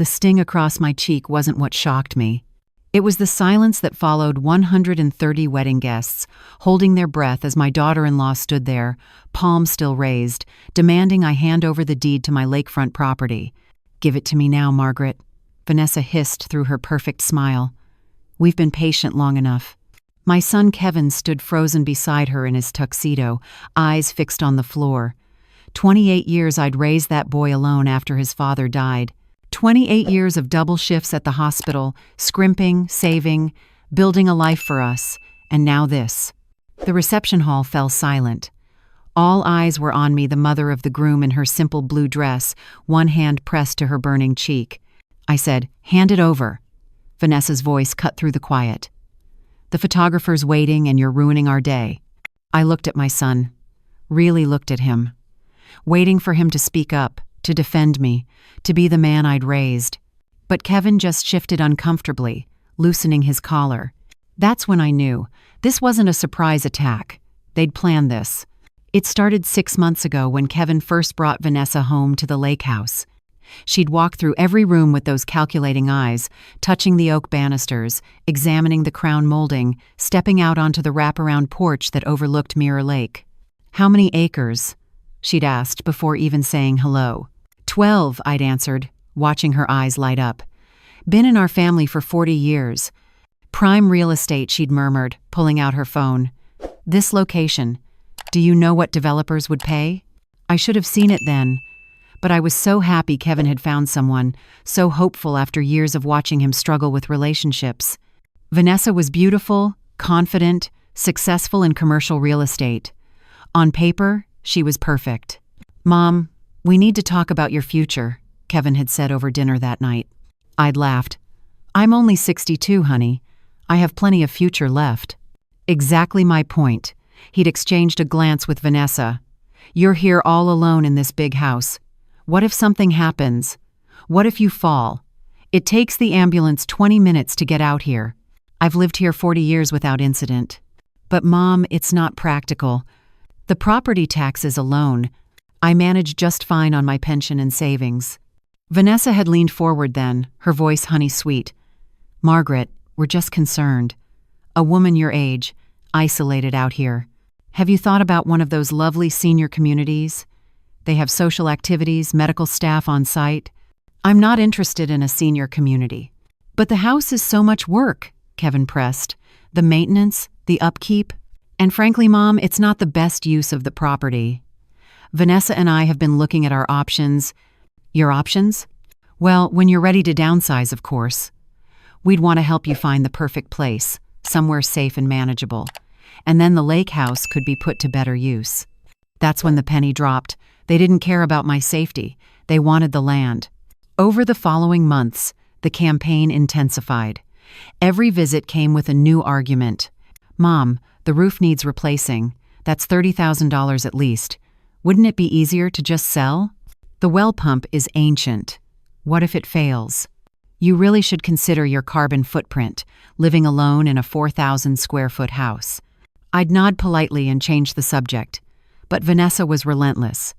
The sting across my cheek wasn't what shocked me. It was the silence that followed 130 wedding guests, holding their breath as my daughter-in-law stood there, palm still raised, demanding I hand over the deed to my lakefront property. "Give it to me now, Margaret," Vanessa hissed through her perfect smile. "We've been patient long enough." My son Kevin stood frozen beside her in his tuxedo, eyes fixed on the floor. 28 years I'd raised that boy alone after his father died. 28 years of double shifts at the hospital, scrimping, saving, building a life for us, and now this. The reception hall fell silent. All eyes were on me, the mother of the groom in her simple blue dress, one hand pressed to her burning cheek. I said, "Hand it over." Vanessa's voice cut through the quiet. "The photographer's waiting and you're ruining our day." I looked at my son, really looked at him, waiting for him to speak up, to defend me, to be the man I'd raised. But Kevin just shifted uncomfortably, loosening his collar. That's when I knew. This wasn't a surprise attack. They'd planned this. It started 6 months ago when Kevin first brought Vanessa home to the lake house. She'd walk through every room with those calculating eyes, touching the oak banisters, examining the crown molding, stepping out onto the wraparound porch that overlooked Mirror Lake. "How many acres?" she'd asked before even saying hello. 12, I'd answered, watching her eyes light up. "Been in our family for 40 years. Prime real estate," she'd murmured, pulling out her phone. "This location. Do you know what developers would pay?" I should have seen it then. But I was so happy Kevin had found someone, so hopeful after years of watching him struggle with relationships. Vanessa was beautiful, confident, successful in commercial real estate. On paper, she was perfect. "Mom, we need to talk about your future," Kevin had said over dinner that night. I'd laughed. "I'm only 62, honey. I have plenty of future left." Exactly my point. He'd exchanged a glance with Vanessa. "You're here all alone in this big house. What if something happens? What if you fall? It takes the ambulance 20 minutes to get out here. I've lived here 40 years without incident." "But Mom, it's not practical. The property taxes alone. I manage just fine on my pension and savings." Vanessa had leaned forward then, her voice honey-sweet. "Margaret, we're just concerned. A woman your age, isolated out here. Have you thought about one of those lovely senior communities? They have social activities, medical staff on site." "I'm not interested in a senior community." "But the house is so much work," Kevin pressed. "The maintenance, the upkeep. And frankly, Mom, it's not the best use of the property. Vanessa and I have been looking at our options." "Your options?" "Well, when you're ready to downsize, of course. We'd want to help you find the perfect place, somewhere safe and manageable. And then the lake house could be put to better use." That's when the penny dropped. They didn't care about my safety. They wanted the land. Over the following months, the campaign intensified. Every visit came with a new argument. "Mom, the roof needs replacing. That's $30,000 at least. Wouldn't it be easier to just sell? The well pump is ancient. What if it fails? You really should consider your carbon footprint, living alone in a 4,000 square foot house." I'd nod politely and change the subject. But Vanessa was relentless.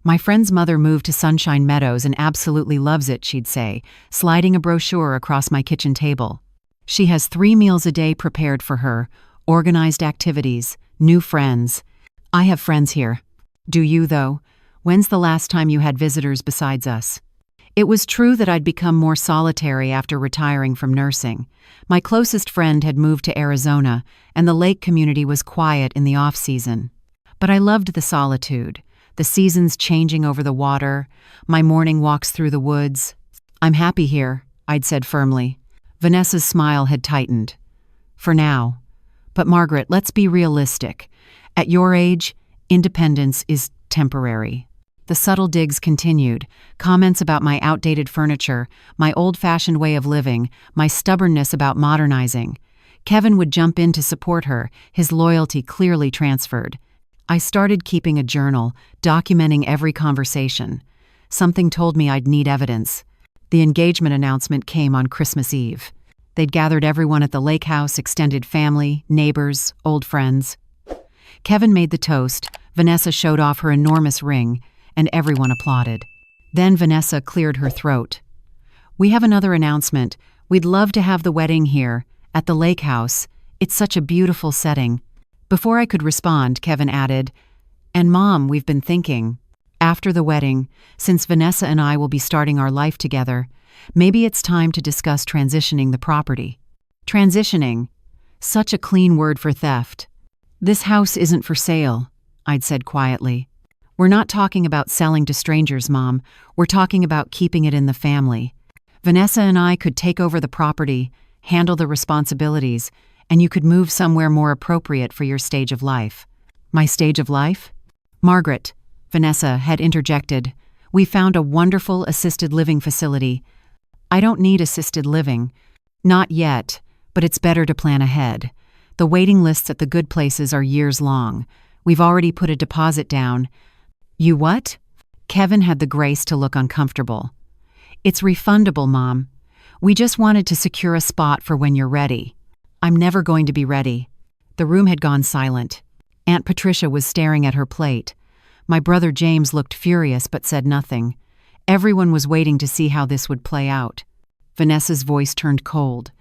"My friend's mother moved to Sunshine Meadows and absolutely loves it," she'd say, sliding a brochure across my kitchen table. "She has 3 meals a day prepared for her, organized activities, new friends. I have friends here. Do you, though? When's the last time you had visitors besides us?" It was true that I'd become more solitary after retiring from nursing. My closest friend had moved to Arizona, and the lake community was quiet in the off-season. But I loved the solitude, the seasons changing over the water, my morning walks through the woods. "I'm happy here," I'd said firmly. Vanessa's smile had tightened. "For now. But Margaret, let's be realistic. At your age, independence is temporary." The subtle digs continued, comments about my outdated furniture, my old-fashioned way of living, my stubbornness about modernizing. Kevin would jump in to support her, his loyalty clearly transferred. I started keeping a journal, documenting every conversation. Something told me I'd need evidence. The engagement announcement came on Christmas Eve. They'd gathered everyone at the lake house, extended family, neighbors, old friends. Kevin made the toast, Vanessa showed off her enormous ring, and everyone applauded. Then Vanessa cleared her throat. We have another announcement. We'd love to have the wedding here, at the lake house. It's such a beautiful setting." Before I could respond, Kevin added, "And Mom, we've been thinking, after the wedding, since Vanessa and I will be starting our life together, maybe it's time to discuss transitioning the property." Transitioning. Such a clean word for theft. "This house isn't for sale," I'd said quietly. "We're not talking about selling to strangers, Mom. We're talking about keeping it in the family. Vanessa and I could take over the property, handle the responsibilities, and you could move somewhere more appropriate for your stage of life." "My stage of life?" "Margaret," Vanessa had interjected, "we found a wonderful assisted living facility." "I don't need assisted living." "Not yet, but it's better to plan ahead. The waiting lists at the good places are years long. We've already put a deposit down." "You what?" Kevin had the grace to look uncomfortable. "It's refundable, Mom. We just wanted to secure a spot for when you're ready." "I'm never going to be ready." The room had gone silent. Aunt Patricia was staring at her plate. My brother James looked furious but said nothing. Everyone was waiting to see how this would play out. Vanessa's voice turned cold.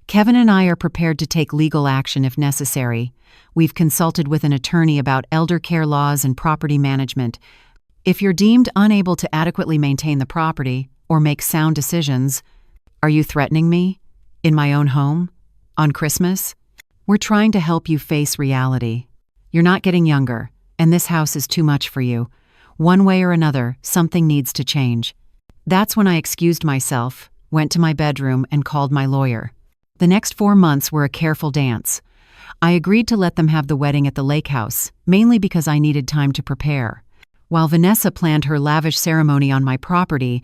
"Kevin and I are prepared to take legal action if necessary. We've consulted with an attorney about elder care laws and property management. If you're deemed unable to adequately maintain the property or make sound decisions..." "Are you threatening me? In my own home? On Christmas?" "We're trying to help you face reality. You're not getting younger, and this house is too much for you. One way or another, something needs to change." That's when I excused myself, went to my bedroom, and called my lawyer. The next 4 months were a careful dance. I agreed to let them have the wedding at the lake house, mainly because I needed time to prepare. While Vanessa planned her lavish ceremony on my property,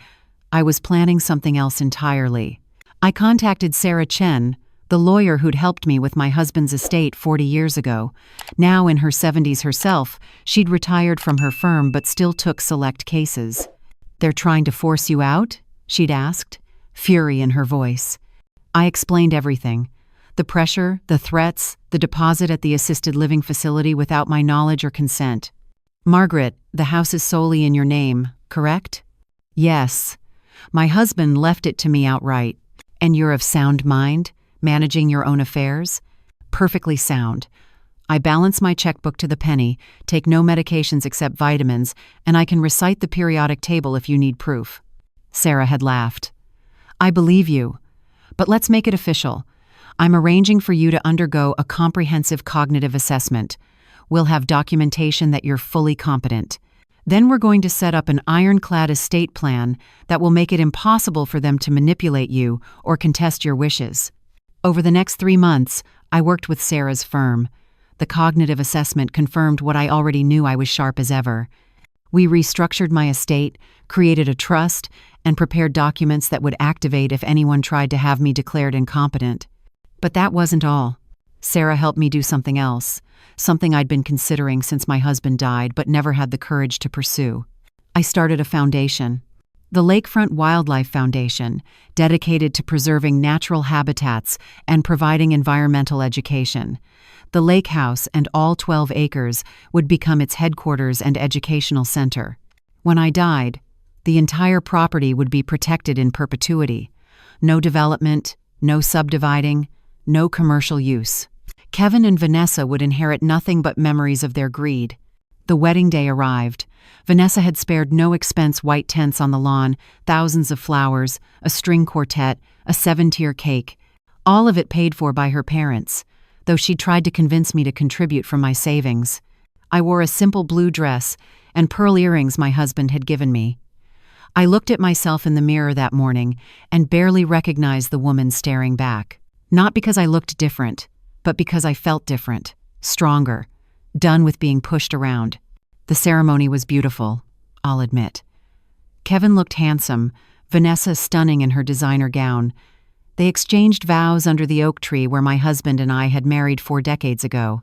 I was planning something else entirely. I contacted Sarah Chen, the lawyer who'd helped me with my husband's estate 40 years ago. Now in her 70s herself, she'd retired from her firm but still took select cases. "They're trying to force you out?" she'd asked, fury in her voice. I explained everything. The pressure, the threats, the deposit at the assisted living facility without my knowledge or consent. "Margaret, the house is solely in your name, correct?" "Yes. My husband left it to me outright." "And you're of sound mind, managing your own affairs?" "Perfectly sound. I balance my checkbook to the penny, take no medications except vitamins, and I can recite the periodic table if you need proof." Sarah had laughed. "I believe you. But let's make it official. I'm arranging for you to undergo a comprehensive cognitive assessment. We'll have documentation that you're fully competent. Then we're going to set up an ironclad estate plan that will make it impossible for them to manipulate you or contest your wishes." Over the next 3 months, I worked with Sarah's firm. The cognitive assessment confirmed what I already knew. I was sharp as ever. We restructured my estate, created a trust, and prepared documents that would activate if anyone tried to have me declared incompetent. But that wasn't all. Sarah helped me do something else, something I'd been considering since my husband died but never had the courage to pursue. I started a foundation, the Lakefront Wildlife Foundation, dedicated to preserving natural habitats and providing environmental education. The lake house and all 12 acres would become its headquarters and educational center. When I died, the entire property would be protected in perpetuity. No development, no subdividing, no commercial use. Kevin and Vanessa would inherit nothing but memories of their greed. The wedding day arrived. Vanessa had spared no expense: white tents on the lawn, thousands of flowers, a string quartet, a 7-tier cake. All of it paid for by her parents, though she tried to convince me to contribute from my savings. I wore a simple blue dress and pearl earrings my husband had given me. I looked at myself in the mirror that morning and barely recognized the woman staring back. Not because I looked different, but because I felt different, stronger, done with being pushed around. The ceremony was beautiful, I'll admit. Kevin looked handsome, Vanessa stunning in her designer gown. They exchanged vows under the oak tree where my husband and I had married 4 decades ago.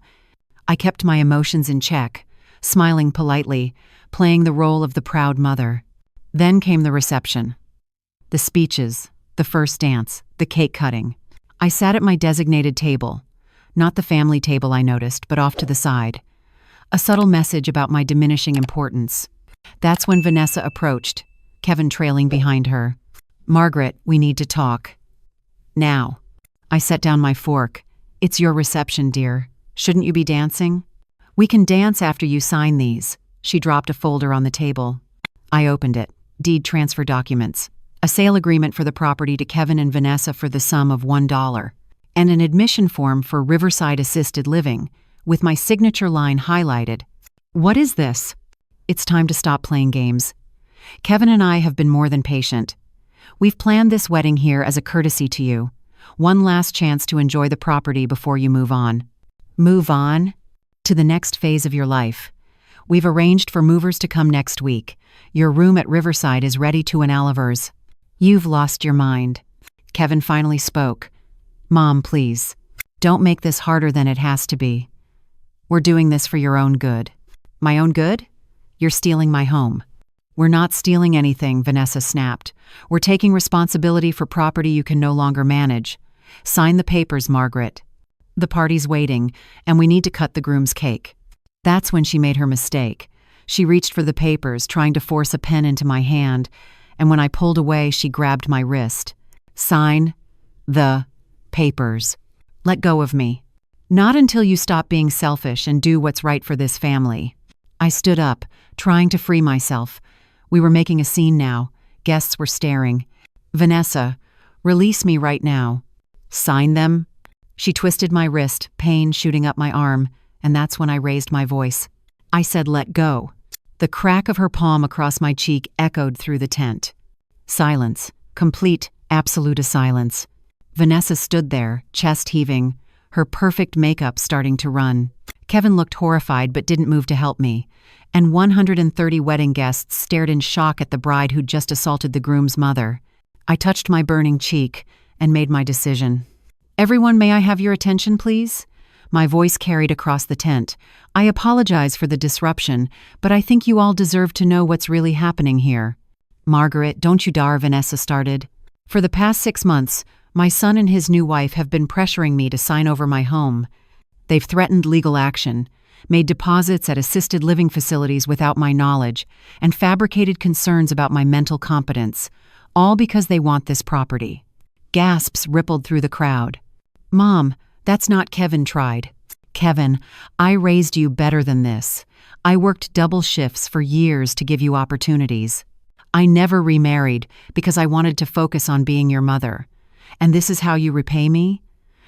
I kept my emotions in check, smiling politely, playing the role of the proud mother. Then came the reception. The speeches, the first dance, the cake cutting. I sat at my designated table, not the family table I noticed, but off to the side. A subtle message about my diminishing importance. That's when Vanessa approached, Kevin trailing behind her. Margaret, we need to talk. Now. I set down my fork. It's your reception, dear. Shouldn't you be dancing? We can dance after you sign these. She dropped a folder on the table. I opened it. Deed transfer documents. A sale agreement for the property to Kevin and Vanessa for the sum of $1. And an admission form for Riverside Assisted Living, with my signature line highlighted. What is this? It's time to stop playing games. Kevin and I have been more than patient. We've planned this wedding here as a courtesy to you. One last chance to enjoy the property before you move on. Move on? To the next phase of your life. We've arranged for movers to come next week. Your room at Riverside is ready to an Oliver's. You've lost your mind. Kevin finally spoke. Mom, please. Don't make this harder than it has to be. We're doing this for your own good. My own good? You're stealing my home. We're not stealing anything, Vanessa snapped. We're taking responsibility for property you can no longer manage. Sign the papers, Margaret. The party's waiting, and we need to cut the groom's cake. That's when she made her mistake. She reached for the papers, trying to force a pen into my hand, and when I pulled away, she grabbed my wrist. Sign the papers. Let go of me. Not until you stop being selfish and do what's right for this family. I stood up, trying to free myself. We were making a scene now. Guests were staring. Vanessa, release me right now. Sign them? She twisted my wrist, pain shooting up my arm, and that's when I raised my voice. I said, let go. The crack of her palm across my cheek echoed through the tent. Silence. Complete, absolute silence. Vanessa stood there, chest heaving, her perfect makeup starting to run. Kevin looked horrified but didn't move to help me, and 130 wedding guests stared in shock at the bride who'd just assaulted the groom's mother. I touched my burning cheek and made my decision. Everyone, may I have your attention, please? My voice carried across the tent. I apologize for the disruption, but I think you all deserve to know what's really happening here. Margaret, don't you dare, Vanessa started. For the past 6 months, my son and his new wife have been pressuring me to sign over my home. They've threatened legal action, made deposits at assisted living facilities without my knowledge, and fabricated concerns about my mental competence, all because they want this property. Gasps rippled through the crowd. Mom, that's not Kevin tried. Kevin, I raised you better than this. I worked double shifts for years to give you opportunities. I never remarried because I wanted to focus on being your mother. And this is how you repay me?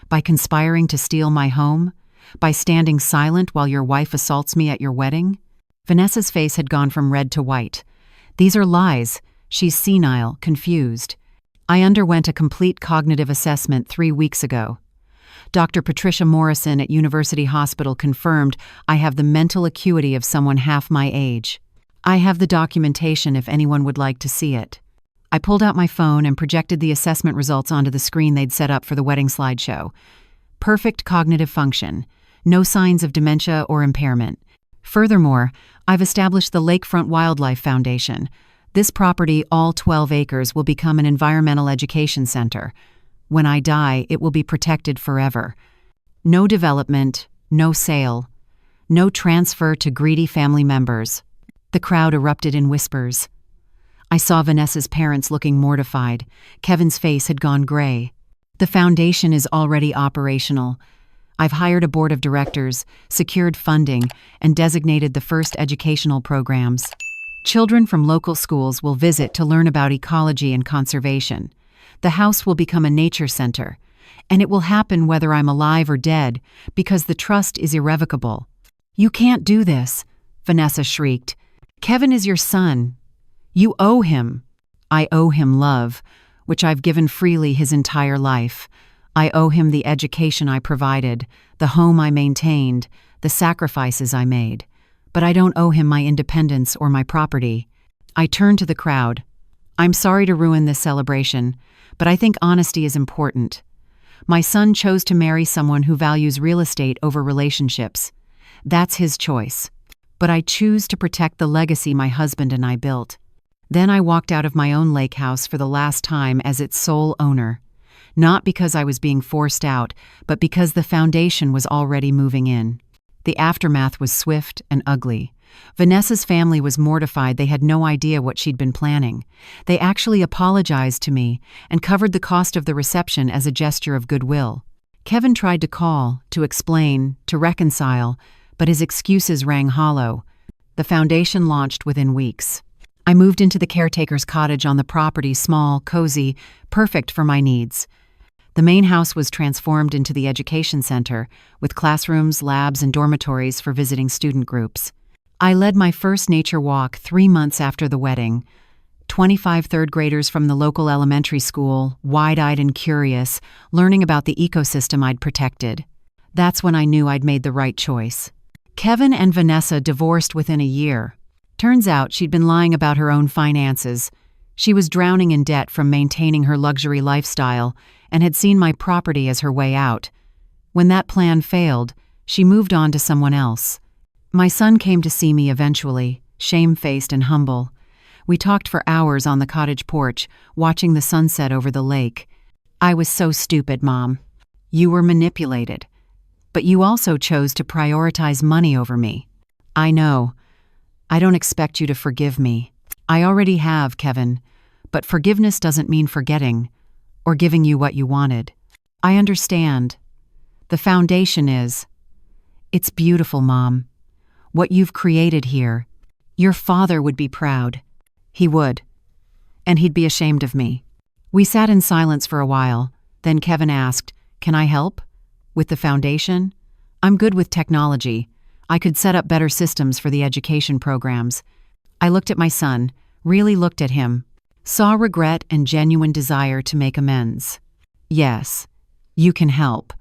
By conspiring to steal my home? By standing silent while your wife assaults me at your wedding? Vanessa's face had gone from red to white. These are lies. She's senile, confused. I underwent a complete cognitive assessment 3 weeks ago. Dr. Patricia Morrison at University Hospital confirmed I have the mental acuity of someone half my age. I have the documentation if anyone would like to see it. I pulled out my phone and projected the assessment results onto the screen they'd set up for the wedding slideshow. Perfect cognitive function. No signs of dementia or impairment. Furthermore, I've established the Lakefront Wildlife Foundation. This property, all 12 acres, will become an environmental education center. When I die, it will be protected forever. No development, no sale, no transfer to greedy family members. The crowd erupted in whispers. I saw Vanessa's parents looking mortified. Kevin's face had gone gray. The foundation is already operational. I've hired a board of directors, secured funding, and designated the first educational programs. Children from local schools will visit to learn about ecology and conservation. The house will become a nature center, and it will happen whether I'm alive or dead, because the trust is irrevocable. You can't do this, Vanessa shrieked. Kevin is your son. You owe him. I owe him love, which I've given freely his entire life. I owe him the education I provided, the home I maintained, the sacrifices I made. But I don't owe him my independence or my property. I turned to the crowd. I'm sorry to ruin this celebration, but I think honesty is important. My son chose to marry someone who values real estate over relationships. That's his choice. But I choose to protect the legacy my husband and I built. Then I walked out of my own lake house for the last time as its sole owner. Not because I was being forced out, but because the foundation was already moving in. The aftermath was swift and ugly. Vanessa's family was mortified. They had no idea what she'd been planning. They actually apologized to me and covered the cost of the reception as a gesture of goodwill. Kevin tried to call, to explain, to reconcile, but his excuses rang hollow. The foundation launched within weeks. I moved into the caretaker's cottage on the property, small, cozy, perfect for my needs. The main house was transformed into the education center, with classrooms, labs, and dormitories for visiting student groups. I led my first nature walk 3 months after the wedding. 25 third graders from the local elementary school, wide-eyed and curious, learning about the ecosystem I'd protected. That's when I knew I'd made the right choice. Kevin and Vanessa divorced within a year. Turns out she'd been lying about her own finances. She was drowning in debt from maintaining her luxury lifestyle and had seen my property as her way out. When that plan failed, she moved on to someone else. My son came to see me eventually, shamefaced and humble. We talked for hours on the cottage porch, watching the sunset over the lake. I was so stupid, Mom. You were manipulated. But you also chose to prioritize money over me. I know. I don't expect you to forgive me. I already have, Kevin. But forgiveness doesn't mean forgetting, or giving you what you wanted. I understand. The foundation is. It's beautiful, Mom. What you've created here. Your father would be proud. He would. And he'd be ashamed of me. We sat in silence for a while. Then Kevin asked, "Can I help? With the foundation? I'm good with technology. I could set up better systems for the education programs." I looked at my son, really looked at him, saw regret and genuine desire to make amends. "Yes, you can help.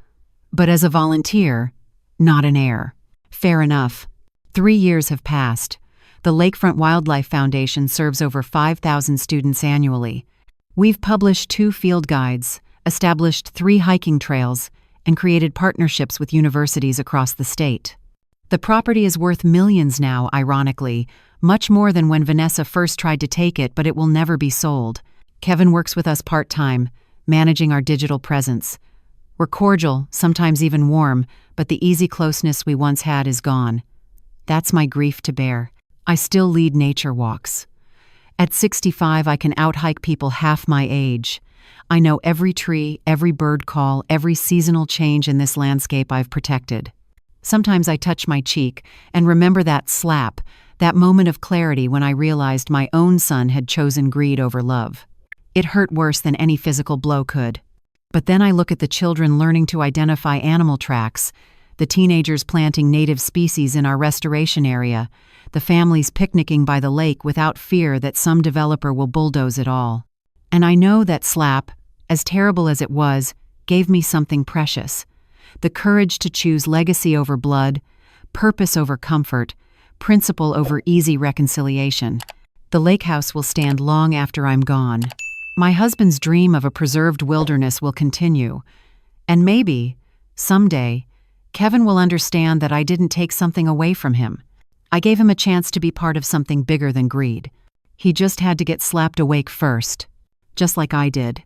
But as a volunteer, not an heir." Fair enough. 3 years have passed. The Lakefront Wildlife Foundation serves over 5,000 students annually. We've published 2 field guides, established 3 hiking trails, and created partnerships with universities across the state. The property is worth millions now, ironically, much more than when Vanessa first tried to take it, but it will never be sold. Kevin works with us part-time, managing our digital presence. We're cordial, sometimes even warm, but the easy closeness we once had is gone. That's my grief to bear. I still lead nature walks. At 65, I can out-hike people half my age. I know every tree, every bird call, every seasonal change in this landscape I've protected. Sometimes I touch my cheek and remember that slap, that moment of clarity when I realized my own son had chosen greed over love. It hurt worse than any physical blow could. But then I look at the children learning to identify animal tracks, the teenagers planting native species in our restoration area, the families picnicking by the lake without fear that some developer will bulldoze it all. And I know that slap, as terrible as it was, gave me something precious. The courage to choose legacy over blood, purpose over comfort, principle over easy reconciliation. The lake house will stand long after I'm gone. My husband's dream of a preserved wilderness will continue. And maybe, someday, Kevin will understand that I didn't take something away from him. I gave him a chance to be part of something bigger than greed. He just had to get slapped awake first, just like I did.